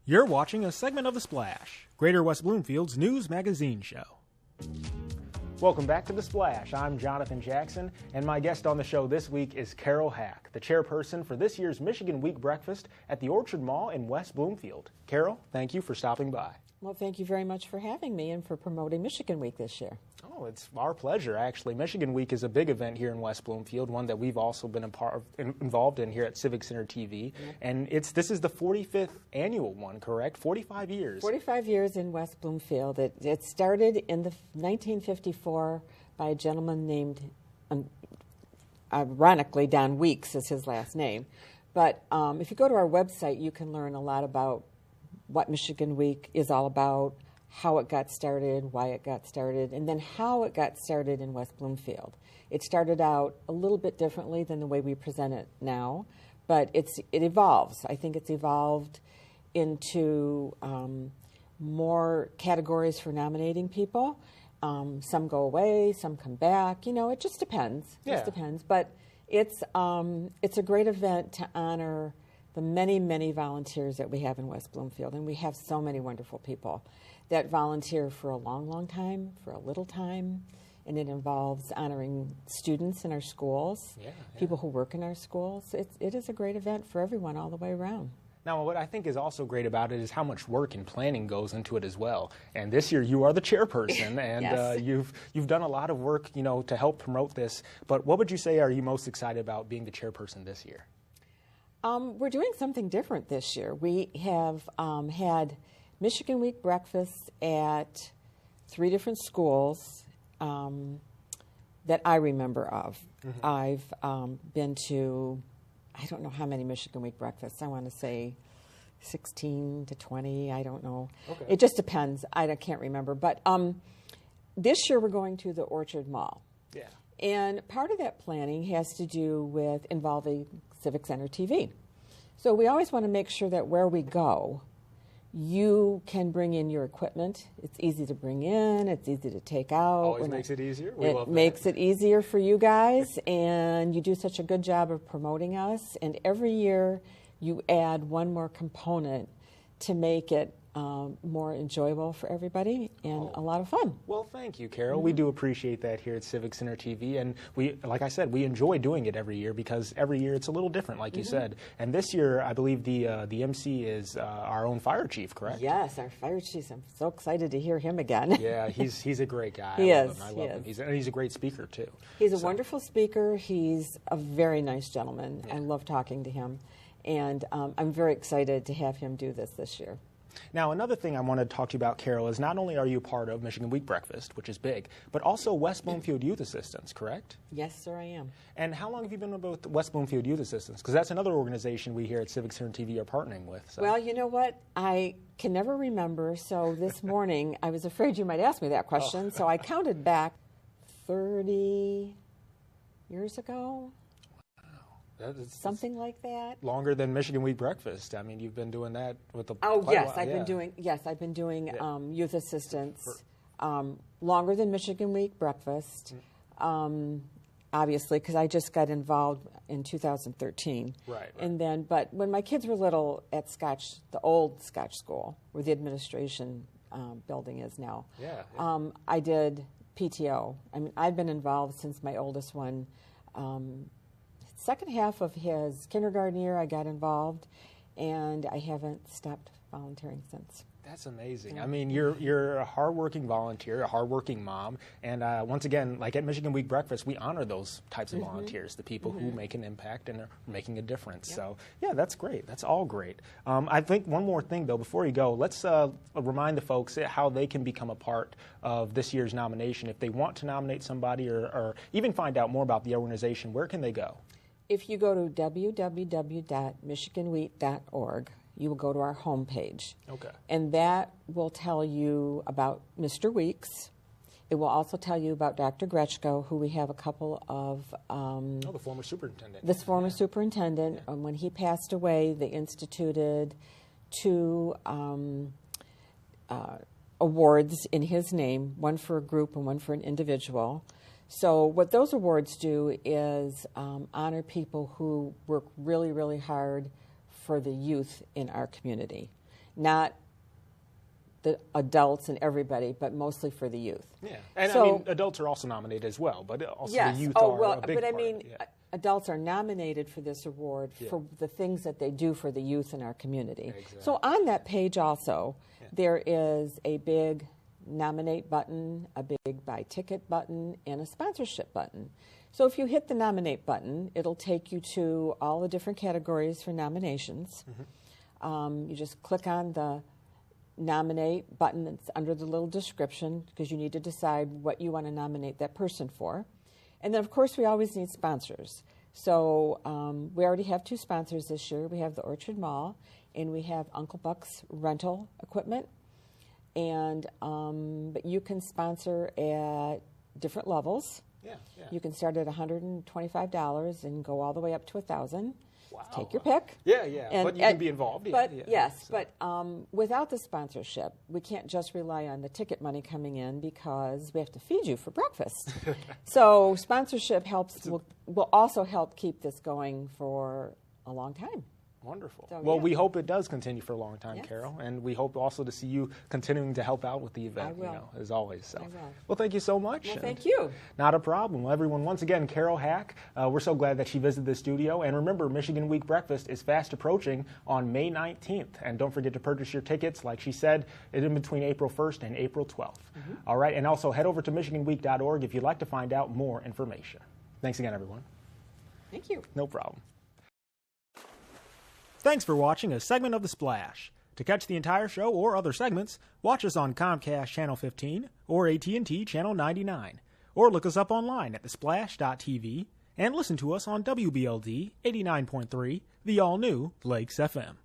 You're watching a segment of The Splash, Greater West Bloomfield's news magazine show. Welcome back to The Splash. I'm Jonathan Jackson, and my guest on the show this week is Carol Hack, the chairperson for this year's Michigan Week breakfast at the Orchard Mall in West Bloomfield. Carol, thank you for stopping by. Well, thank you very much for having me and for promoting Michigan Week this year. Oh, it's our pleasure, actually. Michigan Week is a big event here in West Bloomfield, one that we've also been involved in here at Civic Center TV. Mm-hmm. And this is the 45th annual one, correct? 45 years. 45 years in West Bloomfield. It started in 1954 by a gentleman named, ironically, Don Weeks is his last name. But if you go to our website, you can learn a lot about what Michigan Week is all about, how it got started, why it got started, and then how it got started in West Bloomfield. It started out a little bit differently than the way we present it now, but it evolves. I think it's evolved into more categories for nominating people. Some go away, some come back. You know, it just depends. It just depends. But it's a great event to honor the many, many volunteers that we have in West Bloomfield. And we have so many wonderful people that volunteer for a long, long time, for a little time. And it involves honoring students in our schools, people who work in our schools. It is a great event for everyone all the way around. Now, what I think is also great about it is how much work and planning goes into it as well. And this year, you are the chairperson, and yes. You've done a lot of work, you know, to help promote this. But what would you say are you most excited about being the chairperson this year? We're doing something different this year. We have had Michigan Week breakfasts at 3 different schools that I remember of. Mm-hmm. I've been to, I don't know how many Michigan Week breakfasts. I want to say 16 to 20. I don't know. Okay. It just depends. I can't remember. But this year we're going to the Orchard Mall. Yeah. And part of that planning has to do with involving Civic Center TV. So we always want to make sure that where we go, you can bring in your equipment. It's easy to bring in. It's easy to take out. Always makes it easier. It makes it easier for you guys, and you do such a good job of promoting us. And every year you add one more component to make it more enjoyable for everybody and a lot of fun. Well, thank you, Carol. We do appreciate that here at Civic Center TV, and we, like I said, we enjoy doing it every year because every year it's a little different, like you said. And this year, I believe the MC is our own fire chief, correct? Yes, our fire chief. I'm so excited to hear him again. Yeah, he's a great guy. He is. I love him. He's a great speaker too. He's a wonderful speaker. He's a very nice gentleman. Yeah. I love talking to him, and I'm very excited to have him do this year. Now, another thing I wanted to talk to you about, Carol, is not only are you part of Michigan Week Breakfast, which is big, but also West Bloomfield Youth Assistance, correct? Yes, sir, I am. And how long have you been with West Bloomfield Youth Assistance? Because that's another organization we here at Civic Center TV are partnering with. So. Well, you know what? I can never remember, so this morning I was afraid you might ask me that question, so I counted back 30 years ago. Something like that. Longer than Michigan Week Breakfast. I mean, you've been doing that with the. Oh yes, I've been doing. Yes, I've been doing youth assistance longer than Michigan Week Breakfast. Obviously, because I just got involved in 2013. Right. And then, but when my kids were little at the old Scotch school, where the administration building is now, I did PTO. I mean, I've been involved since my oldest one. Second half of his kindergarten year, I got involved, and I haven't stopped volunteering since. That's amazing. Yeah. I mean, you're a hardworking volunteer, a hardworking mom, and once again, like at Michigan Week Breakfast, we honor those types of volunteers, the people who make an impact and are making a difference. Yep. So, yeah, that's great. That's all great. I think one more thing, though, before you go, let's remind the folks how they can become a part of this year's nomination. If they want to nominate somebody or even find out more about the organization, where can they go? If you go to www.michiganweek.org, you will go to our homepage. Okay. And that will tell you about Mr. Weeks. It will also tell you about Dr. Grechko, who we have a couple of... the former superintendent. This former superintendent. Yeah. When he passed away, they instituted 2 awards in his name, one for a group and one for an individual. So what those awards do is honor people who work really, really hard for the youth in our community. not the adults and everybody, but mostly for the youth. Yeah, and So- I mean, adults are also nominated as well, but also Yes. the youth Oh, are well, a big but I part. mean, Yeah. adults are nominated for this award for the things that they do for the youth in our community. Exactly. So on that page also, there is a big nominate button, a big buy ticket button, and a sponsorship button. So if you hit the nominate button, it'll take you to all the different categories for nominations. You just click on the nominate button that's under the little description because you need to decide what you want to nominate that person for. And then, of course, we always need sponsors. So we already have 2 sponsors this year. We have the Orchard Mall, and we have Uncle Buck's Rental Equipment. And but you can sponsor at different levels. Yeah, yeah. You can start at $125 and go all the way up to $1,000. Wow. Take your pick. Yeah, yeah, but you can be involved. But yeah, yes, so. but without the sponsorship, we can't just rely on the ticket money coming in because we have to feed you for breakfast. So sponsorship will also help keep this going for a long time. Wonderful. So, well, yeah. we hope it does continue for a long time, Yes. Carol, and we hope also to see you continuing to help out with the event. I will. You know, as always. So. I will. Well, thank you so much. Well, and thank you. Not a problem. Well, everyone, once again, Carol Hack, we're so glad that she visited the studio. And remember, Michigan Week Breakfast is fast approaching on May 19th. And don't forget to purchase your tickets, like she said, in between April 1st and April 12th. All right, and also head over to michiganweek.org if you'd like to find out more information. Thanks again, everyone. Thank you. No problem. Thanks for watching a segment of The Splash. To catch the entire show or other segments, watch us on Comcast Channel 15 or AT&T Channel 99. Or look us up online at thesplash.tv and listen to us on WBLD 89.3, the all-new Lakes FM.